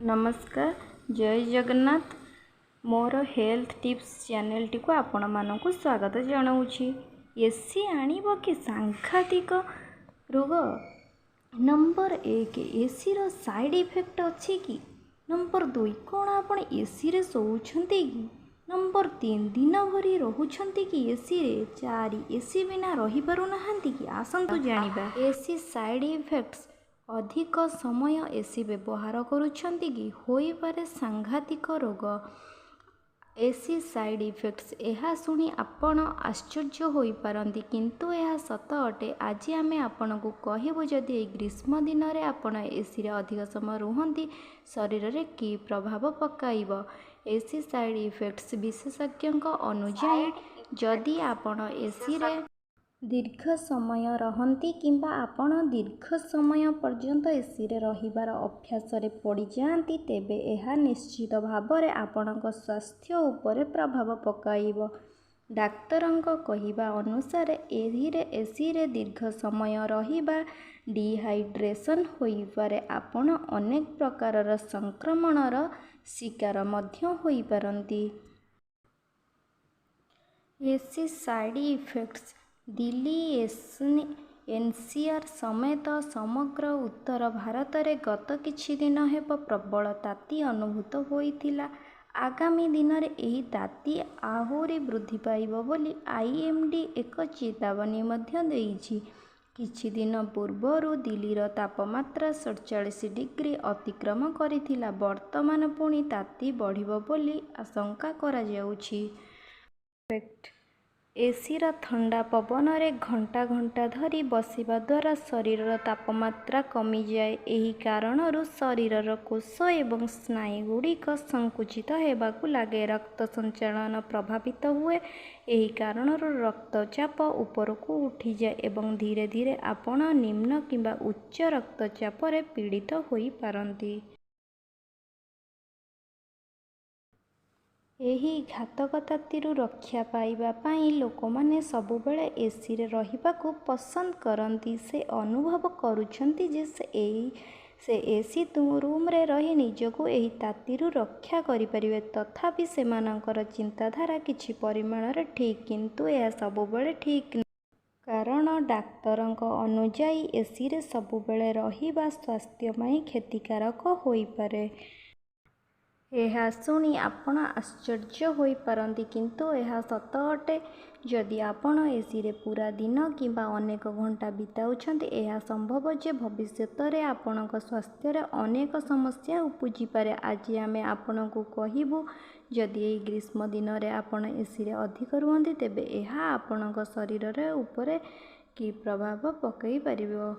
नमस्कार जय Jagannath more health tips channel T को आपण मानक स्वागत जनाऊँगी। एसी आणिब कि सांघातिक रोग। नंबर 1 एसी रो साइड इफेक्ट अच्छी कि। नंबर 2 कौन आपण एसी रे सोउछंती कि। नंबर 3 दिन भरी रोहुछंती कि एसी रे। 4 एसी बिना रही पारु नाहंती कि। आसंतु जानिबा एसी साइड इफेक्ट्स। अधिक समय एसी व्यवहार करुछंती कि होई पारे सांघातिक रोग। एसी साइड इफेक्ट्स यह शुणी आपण आश्चर्य होई पारंती किंतु यह सत अटे। आज आम आपण को कहबू जदि ग्रीष्म दिन में आपण एसी रे अधिक समय रुहंती शरीर रे कि प्रभाव पकाइब। एसी साइड इफेक्ट्स विशेषज्ञ अनुसार जदि आपण एसी रे दीर्घ समय रहंती किंबा आपण दीर्घ समय पर्यंत एसी रे रहिबार अभ्यास रे पड़ी जाती तेबे यह निश्चित भाव में आपणक स्वास्थ्य उपरे प्रभाव पकाइब। डाक्तरंक कहिबा अनुसार एसी रे दीर्घ समय रहिबा डिहाइड्रेशन होई पारे। आपण अनेक प्रकार संक्रमणर शिकार मध्य होई पारंती। एसी साइड इफेक्ट्स दिल्ली एनसीआर समेत समग्र उत्तर भारत में गत किछि दिन हेब प्रबल ताती अनुभूत होइथिला। आगामी दिन में यही ताती आहुरी वृद्धि पाइब बोली आईएमडी एक चेतावनी मध्य देइछि। किछि दिन पूर्वरु दिल्लीर तापमात्रा 47 डिग्री अतिक्रम करिथिला। वर्तमान पुणी ताती बढ़िब बोली आशंका करा जाउछि। एसी ठंडा पवन रे घंटा घंटा धरी बसिबा द्वारा शरीर तापमात्रा कमी जाए। एही कारणरू शरीर कोष एवं स्नायुगुड़िक संकुचित हेबाकु लागे। रक्त संचालन प्रभावित हुए। एही कारणरू रक्तचाप उपरकू उठी जाए एवं धीरे धीरे आपण निम्न किंबा उच्च रक्तचाप रे पीड़ित होई पारंती। एही घातकतातीरू रक्षा पाइबा पाई लोकमाने सबुबेले एसी रे रहिबाकू पसंद करती। से अनुभव करुछंती जे से एसी रूम रे रही निजको एही तातीरू रक्षा करि परिबे। तथापि सेमानकर चिंताधारा किछि परिमाण रे ठीक किंतु यह सबुबेले ठीक न। कारण डाक्तरंक अनुजाई एसी रे सबुबेले रहिबा स्वास्थ्य पाई क्षतिकारक होई पारे। यह शुणी आपण आश्चर्य होई पारंती किंतु यह सत अटे। जदि आपण एसी रे पूरा दिन किंबा अनेक घंटा बिताउछंती यह संभव जे भविष्यत रे आपणक स्वास्थ्य रे अनेक समस्या उपजी पारे। आज आमे आपण को कहिबू जदि एई ग्रीष्म दिन रे आपण एसी रे अधिक रुहंती तेबे यह आपणक शरीर रे उपरे कि प्रभाव पकई पारिबो।